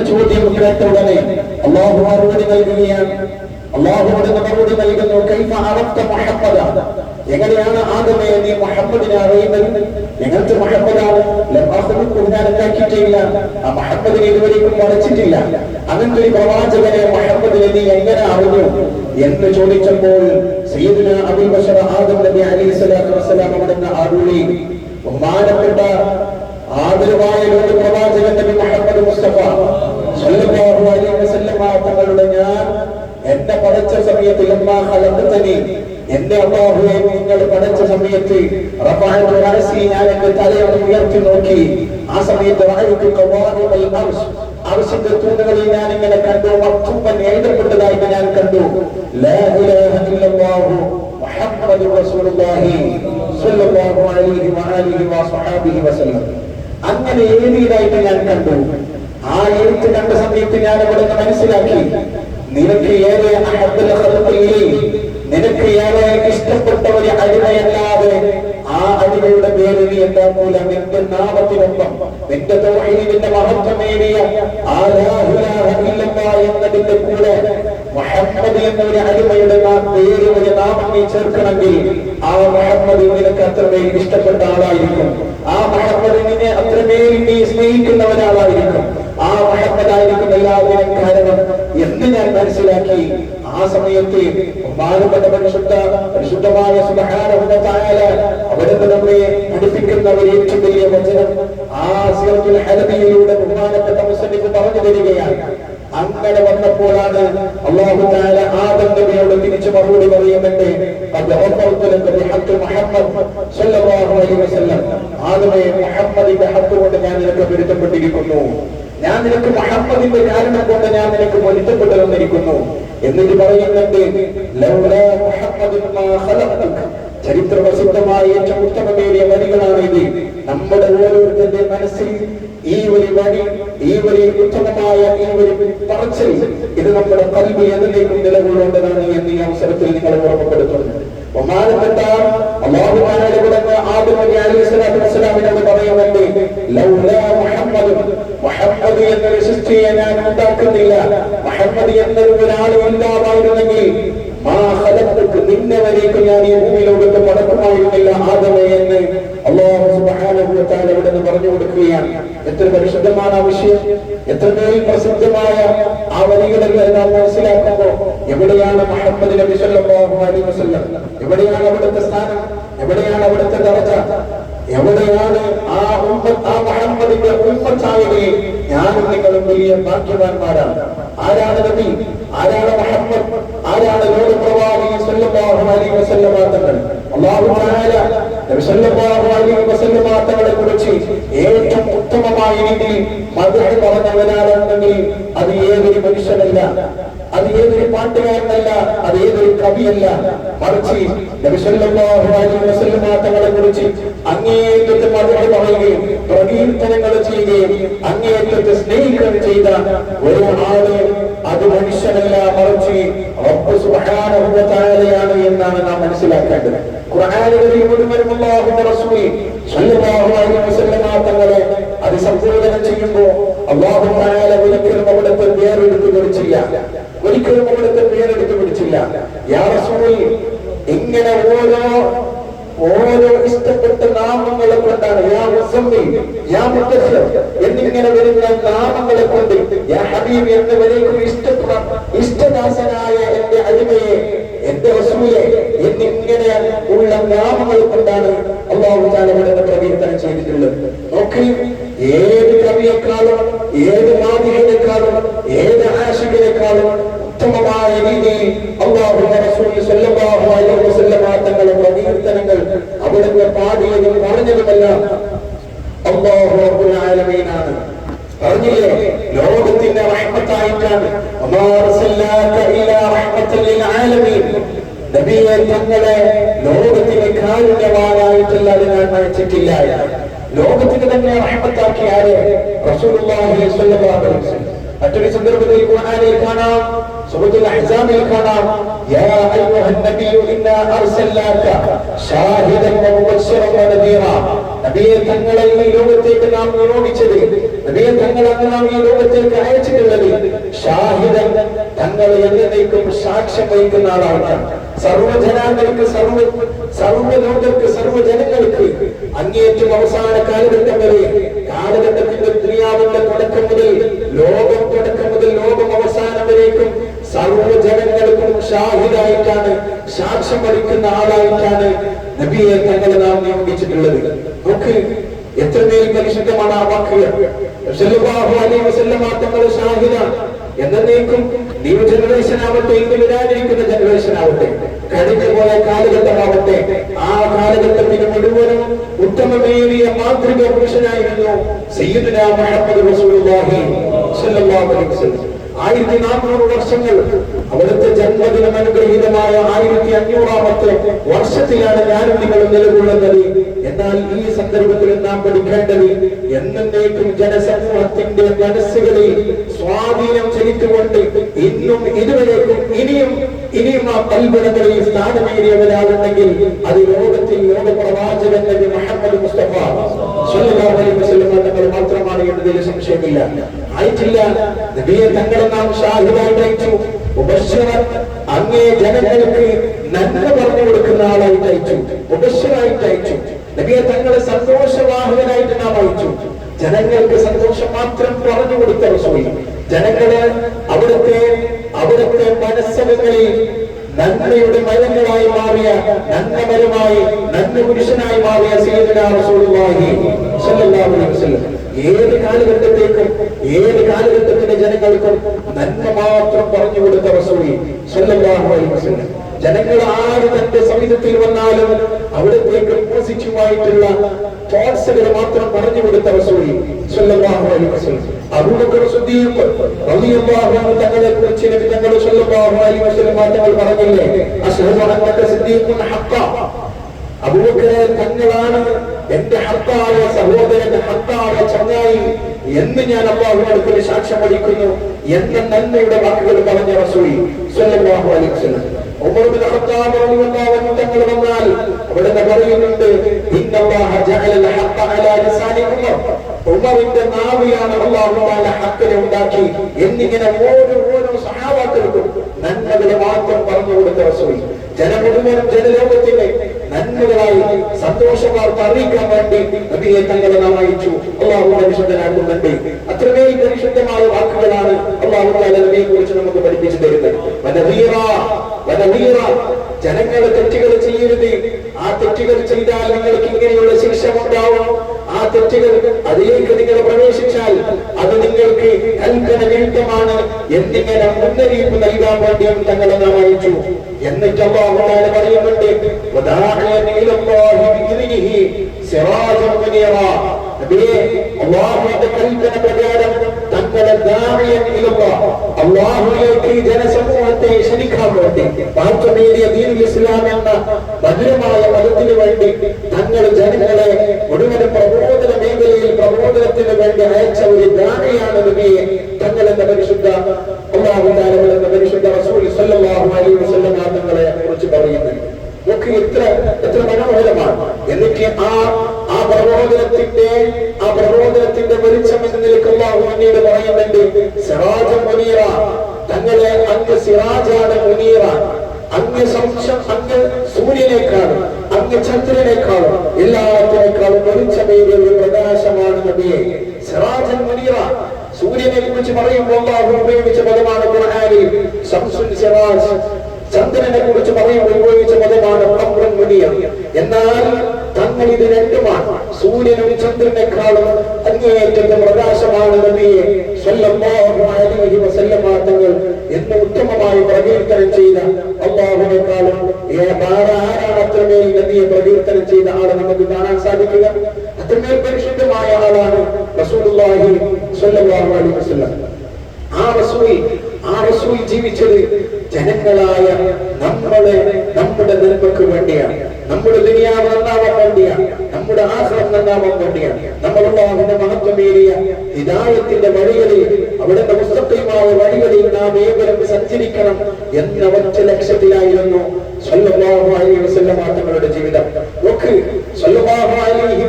ചോദ്യം കേട്ട ഉടനെ അല്ലാഹു മറുപടി നൽകുകയാണ്. അല്ലാഹുവിന്റെ മറുപടി നൽകുന്നു, കൈഫ അറഫ്ത മുഹമ്മദ, എങ്ങനെയാണ് ആദമേ നീ മുഹമ്മദിനെ അറിയുന്നത്? ഞങ്ങൾക്ക് മുഹമ്മദാണ്, ഞാൻ ഉണ്ടാക്കിയിട്ടില്ല, ആ മുഹമ്മദിനെ ഇതുവരെയും വളച്ചിട്ടില്ല, അങ്ങനത്തെ ഒരു പ്രവാചകനെ മുഹമ്മദിനെ നീ എങ്ങനെ അറിഞ്ഞു എന്ന് ചോദിച്ചപ്പോൾ സയ്യിദുന അബൂൽ ബശർ ആദം നബി അലൈഹി സ്വലാത്തു വസ്സലാം അവിടുന്ന് അരുളി, ബഹുമാനപ്പെട്ട ആദരവായ പ്രവാചകൻ നബി മുഹമ്മദ് മുസ്തഫ സ്വല്ലല്ലാഹു അലൈഹി വസല്ലം തങ്ങളുടെ ഞാൻ എന്നെ പഠിച്ച സമയത്ത് എന്റെ അല്ലാഹുവേ നിങ്ങൾ പഠിച്ച സമയത്ത് ഞാൻ എന്റെ തലയൊന്ന് ഉയർത്തി നോക്കി. ആ സമയത്ത് അർശിന്റെ തൂണുകളിൽ ഞാൻ ഇങ്ങനെ കണ്ടു, മക്തൂബൻ എഴുതപ്പെട്ടതായിട്ട് ഞാൻ കണ്ടു, ലാ ഇലാഹ ഇല്ലല്ലാഹു മുഹമ്മദുർ റസൂലുള്ളാഹി സ്വല്ലല്ലാഹു അലൈഹി വആലിഹി വസഹബിഹി വസല്ലം. അങ്ങനെ എഴുതിയതായിട്ട് ഞാൻ കണ്ടു. ആ എഴുത്ത് കണ്ട സമയത്ത് ഞാൻ അവിടെ നിന്ന് മനസ്സിലാക്കി, നിനക്ക് ഏറെ നിനക്ക് ഏറെ ഇഷ്ടപ്പെട്ട ഒരു അടിമയല്ലാതെ ആ അടിമയുടെ പേര് നീ എന്താക്കൂല. നിന്റെ നാമത്തിനൊപ്പം നിന്റെ തൗഹീദിന്റെ മഹത്വമേറിയ ആ ലാ ഇലാഹ ഇല്ലല്ലാഹ് എന്നതിന്റെ കൂടെ മുഹമ്മദ് എന്നൊരു അടിമയുടെ പേര് ഒരു നാമം നീ ചേർക്കണമെങ്കിൽ ആ മുഹമ്മദ് നിനക്ക് അത്രമേൽ ഇഷ്ടപ്പെട്ട ആളായിരിക്കും. ആ മുഹമ്മദ് നിന്നെ അത്രമേൽ നീ സ്നേഹിക്കുന്ന ഒരാളായിരിക്കും. ആ മുഹമ്മദായിരിക്കും എല്ലാത്തിനും കാരണം എന്ന് ഞാൻ മനസ്സിലാക്കി. ആ സമയത്ത് പരിശുദ്ധമായ സുബ്ഹാനഹു വ തആല അവിടുന്ന് നമ്മെ പഠിപ്പിക്കുന്ന ഒരു ഏറ്റവും വലിയ വചനം ആ സൂറത്തുൽ ഹദീദിലൂടെ ബഹുമാനപ്പെട്ട മുസ്ലിം പറഞ്ഞു തരികയാണ്. അങ്ങനെ വന്നപ്പോഴാണ് അല്ലാഹു തആല ആദം നബിയോട് തിരിച്ചു മറുപടി പറയുന്നുണ്ട്, ആദമേ മുഹമ്മദിന്റെ ഹഖ് കൊണ്ട് ഞാൻ നിനക്ക് പൊരുത്തപ്പെട്ടിരിക്കുന്നു, ഞാൻ നിനക്ക് മുഹമ്മദിന്റെ കാരണം കൊണ്ട് ഞാൻ നിനക്ക് പൊരുത്തപ്പെട്ടു തന്നിരിക്കുന്നു എന്നിട്ട് പറയുന്നുണ്ട്, ചരിത്ര പ്രസിദ്ധമായ ഏറ്റവും ഉത്തമമേറിയ വരികളാണ് ഇത്. നമ്മുടെ ഓരോരുത്തരുടെ മനസ്സിൽ ഈ ഒരു വരി, ഈ ഒരു ഉത്തമമായ ഈ ഒരു പറച്ചിൽ, ഇത് നമ്മുടെ ഖൽബിൽ എന്നേക്കും നിലകൊള്ളേണ്ടതാണ് എന്ന് ഈ അവസരത്തിൽ നിങ്ങളെ ഓർമ്മപ്പെടുത്തുന്നു. ബഹുമാനപ്പെട്ട അല്ലാഹു തആല ഇവിടെ ആദം നബി അലൈഹി സ്വലാത്തു വസ്സലാമിനോട് പറയുന്നുണ്ട്, ലൗലാ മുഹമ്മദ്, മുഹമ്മദ് എന്നൊരു സൃഷ്ടിയെ ഞാൻ ഉണ്ടാക്കുന്നില്ല, മുഹമ്മദ് എന്നൊരു ഒരാൾ ഇല്ലാതായിരുന്നെങ്കിൽ നിന്നെ വരേക്കും ഞാൻ ഈ ഭൂമിയിലോട്ട് മടക്കുമായിരുന്നില്ല ആദമേ എന്ന് അല്ലാഹു സുബ്ഹാനഹു വ തആല ഇവിടെ പറഞ്ഞു കൊടുക്കുകയാണ്. എത്ര പരിശുദ്ധമാണ് ആ വിഷയം, എത്രമേൽ പ്രസിദ്ധമായ ആ വരികളെല്ലാം നാം മനസ്സിലാക്കുമ്പോൾ എവിടെയാണ് മുഹമ്മദ് നബി സല്ലല്ലാഹു അലൈഹി വസല്ലം, എവിടെയാണ് അവിടുത്തെ സ്ഥാനം, എവിടെയാണ് അവിടുത്തെ ദർജ, എവിടെയാണ് ആ മുഹമ്മദിന്റെ ഉമ്മത്തായവരെ ഞാനും നിങ്ങളും വലിയ ഭാഗ്യവാന്മാരാണ്. ആരാണ് നബി, ആരാണ് മുഹമ്മദ്, ആരാണ് ലോകപ്രവാചകൻ സല്ലല്ലാഹു അലൈഹി വസല്ലം തങ്ങൾ? അല്ലാഹു തആല നബി സല്ലല്ലാഹു അലൈഹി വസല്ലം തങ്ങളെ കുറിച്ച് ഏറ്റവും ഉത്തമമായ രീതിയിൽ മദ്ഹ് പറഞ്ഞവരാണെന്നെങ്കിൽ അത് ഏതൊരു മനുഷ്യനല്ല, അത് ഏതൊരു പാട്ടുകാരനല്ല, അത് ഏതൊരു കവിയല്ല, മറിച്ച് നബി സല്ലല്ലാഹു അലൈഹി വസല്ലം തങ്ങളെ കുറിച്ച് അങ്ങേയറ്റത്തെ മദ്ഹ് പറയുകയും പ്രകീർത്തനങ്ങൾ ചെയ്യുകയും അങ്ങേയറ്റത്തെ സ്നേഹിക്കുകയും ചെയ്ത ഒരു ആള് അത് മനുഷ്യനല്ല, മറിച്ച് റബ്ബ് സുബ്ഹാനഹു വ തആലയാണ് എന്നാണ് നാം മനസ്സിലാക്കേണ്ടത്. ഖുർആനിൽ മുഴുവനും അല്ലാഹുവിന്റെ റസൂൽ സ്വല്ലല്ലാഹു അലൈഹി വസല്ലം തങ്ങളെ അഭിസംബോധന ചെയ്യുമ്പോൾ അല്ലാഹു തആല ഒരിക്കലും അവിടുത്തെ പേരെടുത്ത് പിടിച്ചില്ല, ഒരിക്കലും അവിടുത്തെ പേരെടുത്ത് പിടിച്ചില്ല. യാ റസൂൽ, ഇങ്ങനെ ഓരോ ഇഷ്ടപ്പെട്ട നാമങ്ങളെ കൊണ്ടാണ് യാ മുസമ്മിൽ, യാ മുദ്ദസ്സിർ എന്നിങ്ങനെ വരുന്ന നാമങ്ങളെ കൊണ്ട് യാ ഹബീബ് എന്നിവരേക്കും ഇഷ്ടദാസനായ എന്റെ അടിമയെ, എന്റെ റസൂലെ എന്നിങ്ങനെ ഉള്ള നാമങ്ങൾ കൊണ്ടാണ് അല്ലാഹു തആല ഇവിടെ പ്രകീർത്തനം ചെയ്തിട്ടുള്ളത്. നോക്കി, ഏത് കവിയേക്കാളും ഏത് മാദിഹിനേക്കാളും ഏത് ആശിഖിനേക്കാളും ഉത്തമമായ രീതിയിൽ അല്ലാഹുവിന്റെ റസൂൽ സ്വല്ലല്ലാഹു അലൈഹി വസല്ലം തങ്ങളുടെ പ്രകീർത്തനങ്ങൾ അവിടുന്ന് പാടിയതും പറഞ്ഞതുമെല്ലാം അല്ലാഹു റബ്ബുൽ ആലമീനാണ്. പറഞ്ഞില്ലേ, ലോകത്തിന്റെ റഹ്മത്തായിട്ടാണ് നബിയെ തങ്ങളെ ലോകത്തിന് കാരുണ്യവാനായിട്ടല്ലാതെ ഞാൻ അയച്ചിട്ടില്ല. ലോകത്തിന് തന്നെ റഹ്മത്താക്കി ആരെ? റസൂലുള്ളാഹി സ്വല്ലല്ലാഹു അലൈഹി വസല്ലം. മറ്റൊരു സന്ദർഭത്തിൽ ഖുർആനിൽ കാണാം, സൂറത്തുൽ അഹ്സാബിൽ കാണാം, യാ അയ്യുഹൻ നബിയ്യു ഇന്നാ അർസൽനാക ഷാഹിദൻ വമുബശ്ശിറൻ വനദീറ. നബിയെ തങ്ങളെ ഈ ലോകത്തേക്ക് നാം നിയോഗിച്ചത്, നബിയെ തങ്ങളെ നാം ഈ ലോകത്തേക്ക് അയച്ചിട്ടുള്ളത് ഷാഹിദൻ, തങ്ങളെ എന്നേക്കും സാക്ഷ്യം വഹിക്കുന്ന ആളാണ്. സർവ്വജനങ്ങൾക്ക് സർവ്വലോകർക്ക് സർവ്വജനങ്ങൾക്ക് അങ്ങേറ്റം അവസാന കാലഘട്ടം വരെ, കാലഘട്ടത്തിന്റെ ദുനിയാവിന്റെ തുടക്കം മുതൽ ലോകം അവസാനം വരേക്കും സർവ്വജനങ്ങൾക്കും ഷാഹിദായിട്ടാണ്, സാക്ഷ്യം വഹിക്കുന്ന ആളായിട്ടാണ് നബിയെ തങ്ങളെ നാം നിയോഗിച്ചിട്ടുള്ളത്. നമുക്ക് എത്രമേൽ പരിശുദ്ധമാണ് ആ വാക്കുകൾ. സല്ലല്ലാഹു അലൈഹി വസല്ലം തങ്ങൾ ഷാഹിദ എന്നേക്കും ന്യൂ ജനറേഷൻ ആവട്ടെ, ഇന്ന് വരാനിരിക്കുന്ന ജനറേഷൻ ആവട്ടെ, കഴിഞ്ഞു പോയ കാലഘട്ടമാവട്ടെ, ആ കാലഘട്ടത്തിന് മുഴുവനും ഉത്തമമേറിയ മാതൃക പുരുഷനായിരുന്നു സയ്യിദുനാ മുഹമ്മദ് റസൂലുള്ളാഹി സ്വല്ലല്ലാഹു അലൈഹി വസല്ലം. 1400 വർഷങ്ങൾ അവിടുത്തെ ജന്മദിനം അനുഗ്രഹീതമായ 1500ാമത്തെ വർഷത്തിലാണ് ഞാനും നിങ്ങളും നിലകൊള്ളുന്നത്. എന്നാൽ ഈ സന്ദർഭത്തിൽ നാം പഠിക്കേണ്ടത് എന്നേക്കും ജനസമൂഹത്തിന്റെ മനസ്സുകളിൽ സ്വാധീനം ചെലുത്തിക്കൊണ്ട് ഇന്നും ഇതുവരേക്കും ഇനിയും ആ കൽബിടങ്ങളിൽ സ്ഥാനമേറിയവരാകുന്നെങ്കിൽ അത് ലോകത്തിൽ ലോകപ്രവാചകൻ നബി മുഹമ്മദ് മുസ്തഫ സ്വല്ലല്ലാഹു അലൈഹി വസല്ലം തങ്ങൾ മാത്രമാണ് എന്നതിൽ സംശയമില്ല. ആയിട്ടില്ല. നബിയെ തങ്ങളെ നാം ഷാഹിദായിട്ട് അയച്ചു, മുബശ്ശിറൻ, അങ്ങേ ജനങ്ങൾക്ക് നന്മ പറഞ്ഞു കൊടുക്കുന്ന ആളായിട്ട് അയച്ചു, മുബശ്ശിറായിട്ട് അയച്ചു. നബിയെ തങ്ങളെ സന്തോഷവാഹകനായിട്ട് നാം അയച്ചു. ജനങ്ങൾക്ക് സന്തോഷം മാത്രം പറഞ്ഞു കൊടുത്ത റസൂൽ, ജനങ്ങളെ അവിടുത്തെ മനസ്സകങ്ങളിൽ നന്മയുടെ മരങ്ങളായി മാറിയ, നന്മമരമായി നന്മ പുരുഷനായി മാറിയ സയ്യിദുനാ റസൂലുള്ളാഹി സ്വല്ലല്ലാഹു അലൈഹി വസല്ലം ഏത് കാലഘട്ടത്തിന്റെ ജനങ്ങൾക്കും നന്മ മാത്രം പറഞ്ഞു കൊടുത്ത റസൂൽ സ്വല്ലല്ലാഹു അലൈഹി വസല്ലം. ജനങ്ങൾ ആര് തന്റെ സമീപത്തിൽ വന്നാലും അവിടത്തേക്ക് പോസിറ്റീവായിട്ടുള്ള തോട്ട്സുകൾ മാത്രം പറഞ്ഞു കൊടുത്ത റസൂൽ സ്വല്ലല്ലാഹു അലൈഹി വസല്ലം. അബൂബക്കർ സിദ്ദീഖ് റളിയല്ലാഹു അൻഹു തങ്ങളെ കുറിച്ച് നബി തങ്ങൾ സ്വല്ലല്ലാഹു അലൈഹി വസല്ലം തങ്ങൾ പറഞ്ഞില്ലേ, അശ്ഹദു അന്നക സിദ്ദീഖുൻ ഹഖ്ഖ, അബൂബക്കർ തങ്ങളാണ് എന്റെ ഹഖായ സഹോദരൻ, ഹഖായ ചങ്ങായി എന്ന് ഞാൻ അല്ലാഹുവിന്റെ അടുക്കൽ സാക്ഷ്യം വഹിക്കുന്നു എന്ന നന്മയുടെ വാക്കുകൾ പറഞ്ഞ റസൂൽ സ്വല്ലല്ലാഹു അലൈഹി വസല്ലം. ഉമർ ഇബ്നു ഖത്താബ് റളിയല്ലാഹു അൻഹു തങ്ങൾ വന്നാൽ അവിടെ പറയുന്നുണ്ട്, ഇന്നല്ലാഹ ജഅല ഹഖ അലാ ലിസാനി ഉമർ, ഉമറിന്റെ നാവിലാണ് അല്ലാഹു തആല ഹഖിനെ ഉണ്ടാക്കി എന്നിങ്ങനെ ഓരോ സഹാബാക്കൾക്കും നന്മകളെ മാത്രം പറഞ്ഞു കൊടുത്ത റസൂൽ ജനലോകത്തിന്റെ നന്മകളായി സന്തോഷവാർത്ത അറിയിക്കാൻ വേണ്ടി നബിയെ തങ്ങളെ നാം അയച്ചു. അല്ലാഹു പരിശുദ്ധനാകുന്നുണ്ട്. അത്രമേൽ പരിശുദ്ധമായ വാക്കുകളാണ് അല്ലാഹു തആല നബിയെ കുറിച്ച് നമുക്ക് പഠിപ്പിച്ചു തരുന്നത്. ജനങ്ങൾ തെറ്റുകൾ ചെയ്യരുത്, ആ തെറ്റുകൾ ചെയ്താൽ നിങ്ങൾക്ക് ഇങ്ങനെയുള്ള ശിക്ഷ ഉണ്ടാവും, ആ തെറ്റുകൾ അതിലേക്ക് നിങ്ങൾ പ്രവേശിച്ചാൽ അത് നിങ്ങൾക്ക് കൽപ്പന വിരുദ്ധമാണ് എന്നിങ്ങനെ മുന്നറിയിപ്പ് നൽകാൻ വേണ്ടിയും തങ്ങളെ നാം അയച്ചു. എന്നിട്ട് അല്ലാഹു തആല പറയുന്നുണ്ട്, വദാഇയൻ ഇലല്ലാഹി ബിഇദ്നിഹി സിറാജൻ മുനീറ, നബിയേ അല്ലാഹുവിന്റെ കൽപ്പന പ്രകാരം തങ്ങളെ ദാഇയൻ ഇലല്ലാഹ്, അല്ലാഹുവിലേക്ക് ജനസമൂഹത്തെ ക്ഷണിക്കാൻ വേണ്ടി, പാർശ്വമേറിയ ദീനുൽ ഇസ്ലാം എന്ന മധുരമായ മതത്തിന് വേണ്ടി തങ്ങൾ ജനങ്ങളെ മുഴുവൻ പ്രബോധന മേഖലയിൽ പ്രബോധനത്തിന് വേണ്ടി അയച്ച ഒരു ദാഇയാണ് നബിയെ തങ്ങൾ എന്ന പരിശുദ്ധ അല്ലാഹു തആല എന്ന പരിശുദ്ധ റസൂൽ സ്വല്ലല്ലാഹു അലൈഹി വസല്ലം തങ്ങളെ കുറിച്ച് പറയുന്നത്. നമുക്ക് എത്ര മനോഹരമാണ്. എന്നിട്ട് ആ പ്രബോധനത്തിന്റെ വെളിച്ചം എന്ന നിലയ്ക്ക് അല്ലാഹു പിന്നീട് പറയുന്നുണ്ട്, സിറാജൻ മുനീറ, തങ്ങളെ അങ്ങ് സിറാജാണ്, മുനീറ, അങ്ങ് സൂര്യനേക്കാളും അങ്ങ് ചന്ദ്രനേക്കാളും എല്ലാത്തിനേക്കാളും വെളിച്ചമേറിയ ഒരു പ്രകാശമാണ് നബിയെ. സിറാജൻ മുനീറ, സൂര്യനെ കുറിച്ച് പറയുമ്പോൾ അല്ലാഹു ഉപയോഗിച്ച പദമാണ് ഖുർആനിൽ ശംസുൻ സിറാജ്, ചന്ദ്രനെ കുറിച്ച് പറയുമ്പോൾ ഉപയോഗിച്ച പദമാണ് ഖംറുൻ മുനീർ. എന്നാൽ തങ്ങൾ ഇത് രണ്ടുമാണ്, സൂര്യനും ചന്ദ്രനേക്കാളും അങ്ങേയറ്റത്തെ പ്രകാശമാണ് നബിയെ സ്വല്ലല്ലാഹു അലൈഹി വസല്ലം തങ്ങൾ എന്ന് ഉത്തമമായി പ്രകീർത്തനം ചെയ്ത അല്ലാഹുവിനേക്കാളും ആരാണ് അത്രമേൽ നബിയെ പ്രകീർത്തനം ചെയ്ത ആളെ നമുക്ക് കാണാൻ സാധിക്കുക? അത്രമേൽ പരിശുദ്ധമായ ആളാണ് റസൂലുള്ളാഹി സ്വല്ലല്ലാഹു അലൈഹി വസല്ലം. ആ റസൂൽ ജീവിച്ചത് ജനങ്ങളായ നമ്മുടെ നന്മക്ക് വേണ്ടിയാണ്, നമ്മുടെ ദുനിയാവ് നന്നാവാൻ വേണ്ടിയാണ്, നമ്മുടെ ആഖിറത്ത് നന്നാവാൻ വേണ്ടിയാണ്. നമ്മൾ അല്ലാഹുവിന്റെ മഹത്വമേറിയ ഹിദായത്തിന്റെ വഴികളിൽ, അവിടുത്തെ മുസ്തഖീമായ വഴികളിൽ നാം ഏവരും സഞ്ചരിക്കണം എന്ന ഒറ്റ ലക്ഷ്യത്തിലായിരുന്നു സ്വല്ലല്ലാഹു അലൈഹി വസല്ലം തങ്ങളുടെ ജീവിതം. സ്വല്ലല്ലാഹു അലൈഹി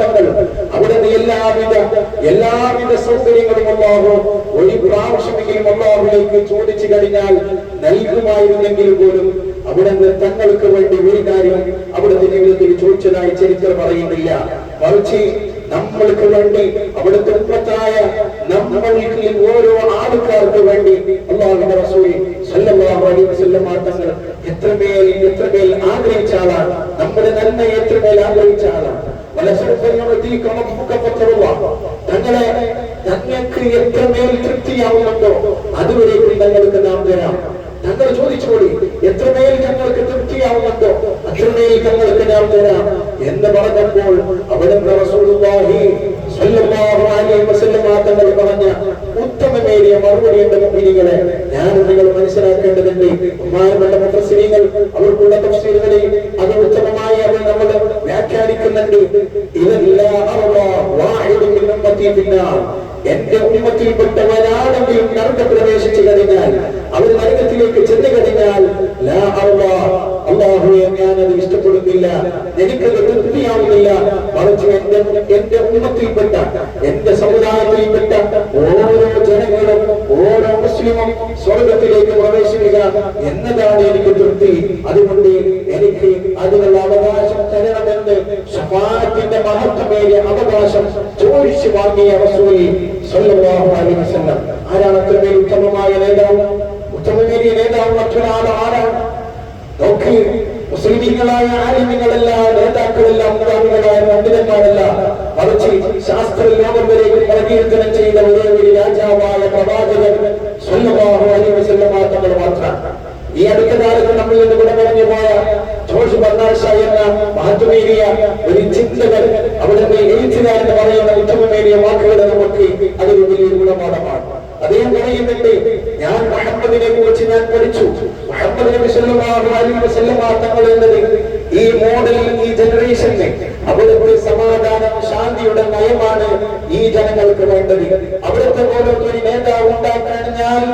തങ്ങൾ അവിടുന്ന് എല്ലാവിധ സൗകര്യങ്ങളും അല്ലാഹു ഒരു പ്രാവശ്യമെങ്കിലും അല്ലാഹുവിലേക്ക് ചോദിച്ചു കഴിഞ്ഞാൽ നൽകുമായിരുന്നെങ്കിൽ പോലും അവിടുന്ന് തങ്ങൾക്ക് വേണ്ടി ഒരു കാര്യം അവിടുത്തെ ജീവിതത്തിൽ ചോദിച്ചതായി ചരിത്രം പറയുന്നില്ല. മറിച്ച് നമ്മൾക്ക് വേണ്ടി അവിടുത്തെ ഉമ്മത്തായ നമ്മൾക്ക് ഓരോ ആൾക്കാർക്ക് വേണ്ടി അല്ലാഹുവിന്റെ റസൂൽ സല്ലല്ലാഹു അലൈഹി വസല്ലം തങ്ങൾ എത്രമേൽ ആഗ്രഹിച്ച ആളാണ്. നമ്മുടെ നന്മ എത്രമേൽ ആഗ്രഹിച്ച ആളാണ്. തങ്ങൾക്ക് എത്രമേൽ തൃപ്തിയാവുന്നുണ്ടോ അതുവരേക്കും തങ്ങൾക്ക് നാം തരാം. തങ്ങൾ ചോദിച്ചുകൂടി എത്രമേൽ തങ്ങൾക്ക് തൃപ്തിയാവുന്നുണ്ടോ അത്രമേൽ തങ്ങൾക്ക് നാം തരാം എന്ന് പറഞ്ഞപ്പോൾ അവിടുന്ന് റസൂലുള്ളാഹി സ്വല്ലല്ലാഹു അലൈഹി വസല്ലം തങ്ങൾ പറഞ്ഞ ഉത്തമമേറിയ മറുപടി എന്റെ മുഅ്മിനീങ്ങളെ ഞാൻ നിങ്ങൾ മനസ്സിലാക്കേണ്ടതുണ്ട്. ബഹുമാനപ്പെട്ട മുഫസ്സിരീങ്ങൾ അവർക്കുള്ള തഫ്സീറുകളിൽ അത് ഉത്തമമായി അവർ നമ്മൾ വ്യാഖ്യാനിക്കുന്നുണ്ട്. എന്റെ ഉമ്മത്തിൽപ്പെട്ട ഒരാളെങ്കിലും നരക പ്രവേശിച്ചു കഴിഞ്ഞാൽ അവർ നരകത്തിലേക്ക് ചെന്നു കഴിഞ്ഞാൽ അല്ലാഹുവേ ഞാനത് ഇഷ്ടപ്പെടുന്നില്ല, എനിക്കത് തൃപ്തിയാവുന്നില്ല. മറിച്ച് എന്റെ ഉമ്മത്തിൽപ്പെട്ട എന്റെ സമുദായത്തിൽപ്പെട്ട ഓരോ ജനങ്ങളും ഓരോ മുസ്ലിമും സ്വർഗത്തിലേക്ക് പ്രവേശിക്കുക എന്നതാണ് എനിക്ക് തൃപ്തി. അതുകൊണ്ട് എനിക്ക് അതിനുള്ള അവകാശം തരണമെന്ന് ശഫാഅത്തിന്റെ മഹത്വമേറിയ അവകാശം ചോദിച്ചു വാങ്ങിയ റസൂൽ സ്വല്ലല്ലാഹു അലൈഹി വസല്ലം. ആരാണ് അത്രമേൽ ഉത്തമമായ നേതാവ്? ഉത്തമമേറിയ നേതാവ് മറ്റൊരാൾ ആരാണ്? നോക്കി, മുസ്ലിമീങ്ങളായ ആലിമീങ്ങളല്ല, നേതാക്കളല്ല, മുഖാമികളായ പണ്ഡിതന്മാരല്ല, മറിച്ച് ശാസ്ത്ര ലോകം വരേക്ക് പ്രകീർത്തനം ചെയ്ത ഒരേ ഒരു രാജാവായ പ്രവാചകൻ സ്വല്ലല്ലാഹു അലൈഹി വസല്ലം തങ്ങൾ മാത്രമാണ്. ഈ അടുത്ത കാലത്ത് നമ്മൾ നിന്ന് കൂടെ പറഞ്ഞു പോയ ജോർജ് ബർണാഡ് ഷാ എന്ന മഹത്വമേറിയ ഒരു ചിന്തകൻ അവിടുന്ന് എഴുത്തുകാരെന്ന് പറയുന്ന ഉത്തമമേറിയ വാക്കുകൾ നമുക്ക് അതൊരു വലിയൊരു ഗുണപാഠമാണ്. അദ്ദേഹം പറയുന്നുണ്ട്, ഞാൻ മുഹമ്മദിനെ കുറിച്ച് ഞാൻ പഠിച്ചു. മുഹമ്മദ് നബി സല്ലല്ലാഹു അലൈഹി വസല്ലം തങ്ങൾ എന്നത് ഈ മോഡൽ, ഈ ജനറേഷന് അവിടുത്തെ സമാധാനം, ശാന്തിയുടെ നയമാണ് ഈ ജനങ്ങൾക്ക് വേണ്ടത്. അവിടുത്തെ പോലത്തെ ഒരു നേതാവ് ഉണ്ടാക്കഴിഞ്ഞാൽ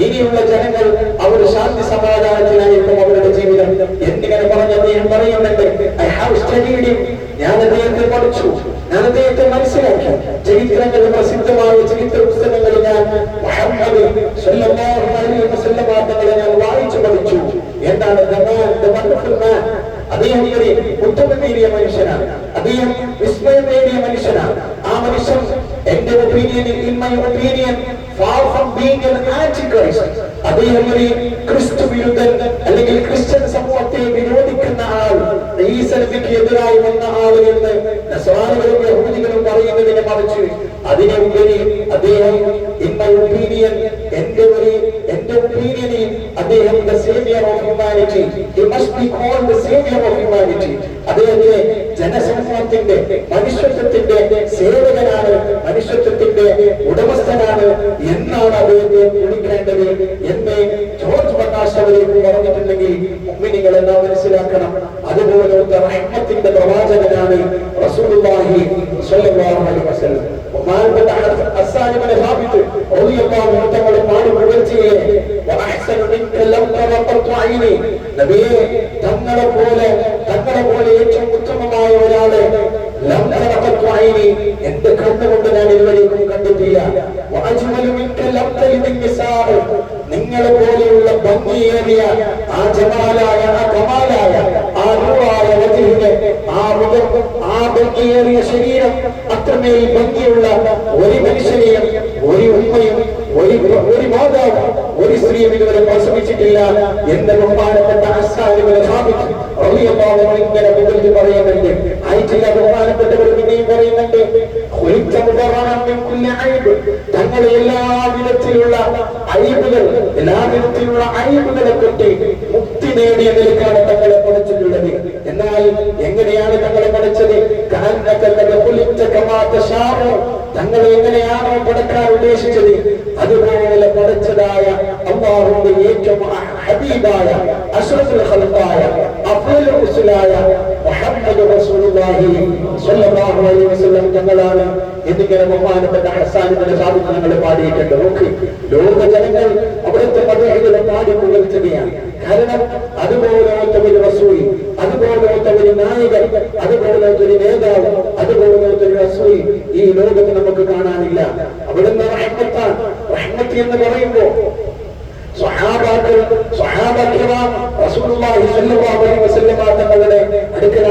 ഇനിയുള്ള ജനങ്ങൾ അവർ ശാന്തി സമാധാനത്തിനായിരിക്കും അവരുടെ ജീവിതം എന്നിങ്ങനെ പറഞ്ഞ് അദ്ദേഹം പറയുന്നുണ്ട്. I have studied him. ഞാൻ അദ്ദേഹത്തെ പഠിച്ചു, ഞാൻ അദ്ദേഹത്തെ മനസ്സിലാക്കി. ചരിത്രങ്ങൾ, പ്രസിദ്ധമായ ചരിത്ര പുസ്തകങ്ങൾ ഞാൻ മുഹമ്മദ് സ്വല്ലല്ലാഹു അലൈഹി വസല്ലം തങ്ങളെ ഞാൻ വായിച്ചു പഠിച്ചു. എന്താണ് അദ്ദേഹം ഒരു ഉത്തമമേറിയ മനുഷ്യനാണ്, അദ്ദേഹം വിസ്മയമേറിയ മനുഷ്യനാണ്. ആ മനുഷ്യൻ എന്റെ ഒപ്പീനിയനിൽ, in my opinion, far from being an antichrist, അദ്ദേഹം ഒരു ക്രിസ്തു വിരുദ്ധൻ അല്ലെങ്കിൽ ക്രിസ്ത്യൻ സമൂഹത്തെ വിരോധിക്കുന്ന ആൾ, ഈസ നബിക്ക് എതിരായി വന്ന ആൾ എന്ന് നസ്രാനികളും യഹൂദികളും പറയുന്നതിനെ മറിച്ച് അതിനെ ഉപരി അദ്ദേഹം ഇൻ മൈ ഒപ്പീനിയൻ, എന്റെ ഒപ്പീനിയനിൽ അദ്ദേഹം the savior of humanity, he must be called the savior of humanity. അദ്ദേഹത്തെ ജനസമൂഹത്തിന്റെ, മനുഷ്യത്വത്തിന്റെ സേവകനാണ്, മനുഷ്യത്വത്തിന്റെ ഉടമസ്ഥനാണ് എന്നാണ് അദ്ദേഹത്തെ വിളിക്കേണ്ടത് എന്ന് ജോർജ് ബർണാഡ് അവരേക്ക് പറഞ്ഞിട്ടുണ്ടെങ്കിൽ മുഅ്മിനീങ്ങൾ നാം മനസ്സിലാക്കണം. അതുപോലത്തെ റഹ്മത്തിന്റെ പ്രവാചകനാണ് റസൂലുള്ളാഹി സ്വല്ലല്ലാഹു അലൈഹി വസല്ലം. ബഹുമാനപ്പെട്ട ഹസ്സാൻ ഇബ്നു സാബിത്ത് റളിയല്ലാഹു അൻഹു തങ്ങളെ പാടി പുകഴ്ത്തിയില്ലേ, വഅഹ്സനു മിൻക ലം തറഖത്തു ഐനി, നബിയേ തങ്ങളെ പോലെ ഏറ്റവും ഉത്തമമായ ഒരാളെ ലം തറഖത്തു ഐനി, എന്റെ കണ്ണുകൊണ്ട് ഞാൻ ഇതുവരെയും കണ്ടിട്ടില്ല. വഅജ്മലു മിൻക ലം തലിദ് നിസാഅ, നിങ്ങളെ പോലെയുള്ള ഭംഗിയേറിയ ആ ജമാലായ, ആ കമാലായ, ആ നൂറായ വജ്ഹിനെ, ആ മുഖം, ആ ഭംഗിയേറിയ ശരീരം, അത്രമേൽ ഭംഗിയുള്ള ഒരു മനുഷ്യനെയും ഒരു ഉമ്മയും ഒരു മാതാവും ഒരു സ്ത്രീയും ഇതുവരെ പ്രസവിച്ചിട്ടില്ല എന്ന് ബഹുമാനപ്പെട്ട ഹസ്സാൻ ഇബ്നു സാബിത്ത് റളിയല്ലാഹു അൻഹു ഇങ്ങനെ മുകളിൽ പറയുന്നുണ്ട്. ആയിട്ടില്ല, ബഹുമാനപ്പെട്ടവർ പിന്നെയും പറയുന്നുണ്ട്, തങ്ങളെ എല്ലാവിധത്തിലുള്ള അയ്യബുകളെ തൊട്ട് മുക്തി നേടിയ നിലക്കാണ് തങ്ങളെ പഠിച്ചിട്ടുള്ളത്. എന്നാൽ എങ്ങനെയാണ് തങ്ങളെ പഠിച്ചത്? തങ്ങളെ എങ്ങനെയാണോ പഠിക്കാൻ ഉദ്ദേശിച്ചത് അതുപോലെ പഠിച്ചതായ അല്ലാഹുവിന്റെ ഏറ്റവും ഹബീബായ, അഷ്റഫുൽ ഖൽഖായ, അഫ്ളൽ റസൂലായ മുഹമ്മദ് റസൂലുള്ളാഹി സ്വല്ലല്ലാഹു അലൈഹി വസല്ലം തങ്ങളാണ് എന്നിങ്ങനെ ബഹുമാനപ്പെട്ട ഹസ്സാൻ ഇബ്നു സാബിത്ത് തങ്ങൾ പാടിയിട്ടുണ്ട്. നോക്കി, ലോക ജനങ്ങൾ അവിടുത്തെ മദ്ഹുകളെ പാടി പുകഴ്ത്തുകയാണ്. കാരണം അതുപോലത്തെ ഒരു റസൂൽ, അതുപോലത്തെ ഒരു നായകൻ, അതുപോലത്തെ ഒരു നേതാവ്, അതുപോലെ റസൂൽ ഈ ലോകത്ത് നമുക്ക് കാണാനില്ല. അവിടുന്ന് റഹ്മത്താണ്. റഹ്മത്ത് എന്ന് പറയുമ്പോൾ തങ്ങളുടെ അടുക്കൽ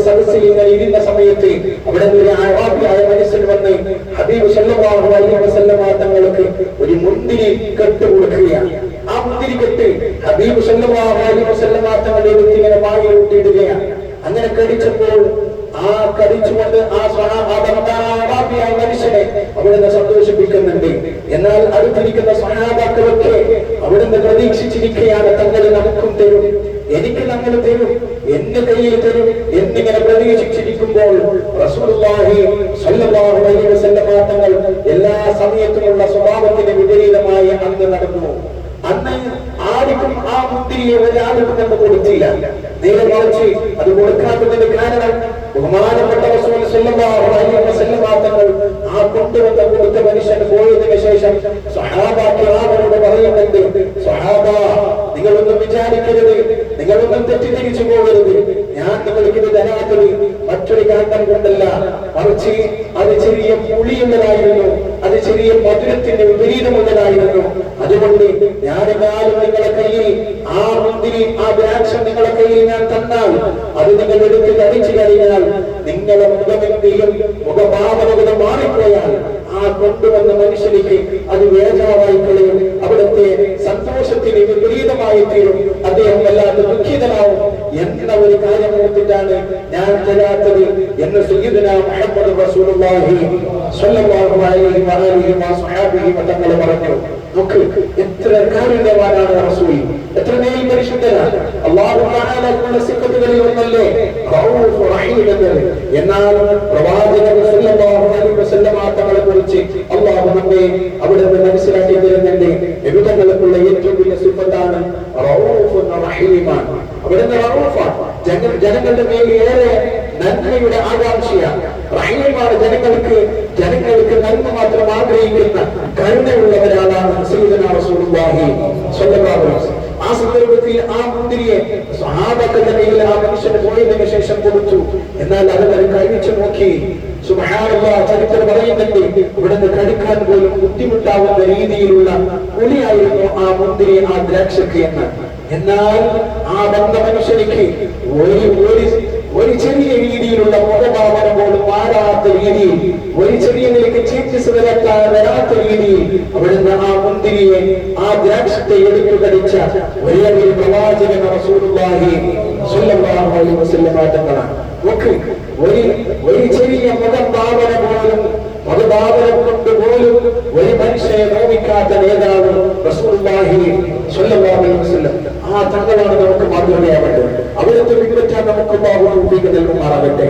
സദസ്സിൽ ഇങ്ങനെ ഇരുന്ന സമയത്ത് അവിടെ ഒരു അറാബിയായ മനുഷ്യൻ വന്ന് ഹബീബ് സല്ലല്ലാഹു അലൈഹി വസല്ലമ തങ്ങൾക്ക് ഒരു മുന്തിരി കെട്ട് കൊടുക്കുകയാണ്. ആ മുന്തിരി കെട്ട് ഹബീബ് സല്ലല്ലാഹു അലൈഹി വസല്ലമ തങ്ങളുടെ അടുത്ത് ഇങ്ങനെ വായിലിട്ടിടുകയാണ്. അങ്ങനെ കടിച്ചപ്പോൾ ആ കടിച്ചുകൊണ്ട് ആ അറാബിയായ മനുഷ്യനെ അവിടുന്ന് സന്തോഷിപ്പിക്കുന്നുണ്ട്. എന്നാൽ അടുത്തിരിക്കുന്ന സ്വഹാബാക്കളൊക്കെ അവിടുന്ന് പ്രതീക്ഷിച്ചിരിക്കുകയാണ്, തങ്ങൾ നമുക്കും തരും, എനിക്ക് തങ്ങൾ തരും, എന്റെ കയ്യിൽ തരും എന്നിങ്ങനെ പ്രതീക്ഷിച്ചിരിക്കുമ്പോൾ റസൂലുള്ളാഹി സ്വല്ലല്ലാഹു അലൈഹി വസല്ലമ തങ്ങൾ എല്ലാ സമയത്തുമുള്ള സ്വഭാവത്തിന് വിപരീതമായി അന്ന് നടന്നു. അന്ന് ആർക്കും ആ മുന്തിരിയെ ഒരാൾക്കും കണ്ടു കൊടുത്തില്ല. നേരെ മറിച്ച് അത് കൊടുക്കാത്തതിന് കാരണം ബഹുമാനപ്പെട്ട റസൂൽ സ്വല്ലല്ലാഹു അലൈഹി വസല്ലമ തങ്ങൾ ആ കൊണ്ടുവന്ന കൊടുത്ത മനുഷ്യൻ പോയതിനു ശേഷം സ്വഹാബാക്കളോട് പറയുന്നുണ്ട്, സ്വഹാബ നിങ്ങളൊന്നും വിചാരിക്കരുത്, നിങ്ങളൊന്നും തെറ്റിദ്ധരിച്ചു പോകരുത്, ഞാൻ നിങ്ങൾക്ക് ഇത് തരാത്തത് മറ്റൊരു കാരണം കൊണ്ടല്ല, മറിച്ച് അത് ചെറിയ പുളിയുള്ളതായിരുന്നു, അത് ചെറിയ മധുരത്തിന്റെ വിപരീതമുള്ളതായിരുന്നു. അതുകൊണ്ട് ഞാനെങ്ങാലും നിങ്ങളെ കയ്യിൽ ആ മുന്തിരി ആ ദ്രാക്ഷം നിങ്ങളെ കയ്യിൽ ഞാൻ തന്നാൽ അത് നിങ്ങൾ എടുത്ത് കഴിച്ചു കഴിഞ്ഞാൽ നിങ്ങളെ മുഖമെങ്കിലും മുഖഭാവനകൾ മാറിപ്പോയാൽ ആ കൊണ്ടുവന്ന മനുഷ്യനിക്ക് അത് വേദനമായി കളയും, അവിടുത്തെ സന്തോഷത്തിന് വിപരീതമായി തീരും, അദ്ദേഹം വല്ലാതെ ദുഃഖിതനാവും എന്ന ഒരു കാര്യം ഓർത്തിട്ടാണ് ഞാൻ തരാത്തത് എന്ന് സയ്യിദുനാ മുഹമ്മദ് റസൂലുള്ളാഹി സ്വല്ലല്ലാഹു അലൈഹി വസല്ലം തങ്ങൾ പറഞ്ഞു. നോക്ക്, എത്ര കാരുണ്യവാനാണ് റസൂൽ, എത്ര മേൽ പരിശുദ്ധനാണ്. അല്ലാഹു തആലയുടെ സിഫത്തുകളിൽ ഒന്നല്ലേ റഊഫ് റഹീം എന്നത്. എന്നാൽ പ്രവാചകൻ സ്വല്ലല്ലാഹു അലൈഹി വസല്ലം തങ്ങളെ കുറിച്ച് അല്ലാഹു നമ്മെ അവിടുന്ന് മനസ്സിലാക്കി തരുന്നുണ്ട്. നബിതങ്ങൾക്കുള്ള ഏറ്റവും വലിയ സിഫത്താണ് റഊഫ് റഹീമാണ്. അവിടുന്ന് റഊഫാണ്, ജനങ്ങളുടെ മേൽ ഏറെ നന്മയുടെ ആകാംക്ഷയാണ്. റഹീമാണ്, ജനങ്ങൾക്ക് നന്മ മാത്രം ആഗ്രഹിക്കുന്ന കരുണയുള്ളവരാണ് സയ്യിദുനാ റസൂലുള്ളാഹി സ്വല്ലല്ലാഹു അലൈഹി വസല്ലം. ആ സന്ദർഭത്തിൽ ആ മുന്തിരിയെ സ്വഹാബത്തിന്റെ കയ്യിൽ ആ മനുഷ്യന് പോയതിനു ശേഷം കൊടുത്തു. എന്നാൽ അവർ കഴിച്ചു നോക്കി. സുബ്ഹാനല്ലാഹ്, ചരിത്രം പറയുന്നുണ്ട് ഇവിടുന്ന് കടിക്കാൻ പോലും ബുദ്ധിമുട്ടാവുന്ന രീതിയിലുള്ള പുളിയായിരുന്നു ആ മുന്തിരി, ആ ദ്രാക്ഷക്ക് എന്ന്. എന്നാൽ ആ വന്ന മനുഷ്യനിക്ക് ഒരു ചെറിയ രീതിയിലുള്ള മുഖഭാവന പോലും മാറാത്ത രീതിയിൽ, ഒരു ചെറിയ നിലയ്ക്ക് ചേഞ്ചസ് വരാത്ത രീതിയിൽ അവിടുന്ന് ആ മുന്തിരിയെ ആ ദ്രാക്ഷത്തെ എടുത്തു കടിച്ച ഒരേ ഒരു പ്രവാചകൻ റസൂലുള്ളാഹി സ്വല്ലല്ലാഹു അലൈഹി വസല്ലം തങ്ങളാണ്. നോക്ക്, ഒരു ചെറിയ മുഖഭാവന കൊണ്ട് പോലും ഒരു മനുഷ്യനെ നോവിക്കാത്ത നേതാവ് റസൂലുള്ളാഹി സ്വല്ലല്ലാഹു അലൈഹി വസല്ലം. ആ തങ്ങളാണ് നമുക്ക് മാതൃകയാവേണ്ടത്. അവിടുത്തെ പിൻപറ്റാൻ നമുക്ക് നൽകുമാറാകട്ടെ.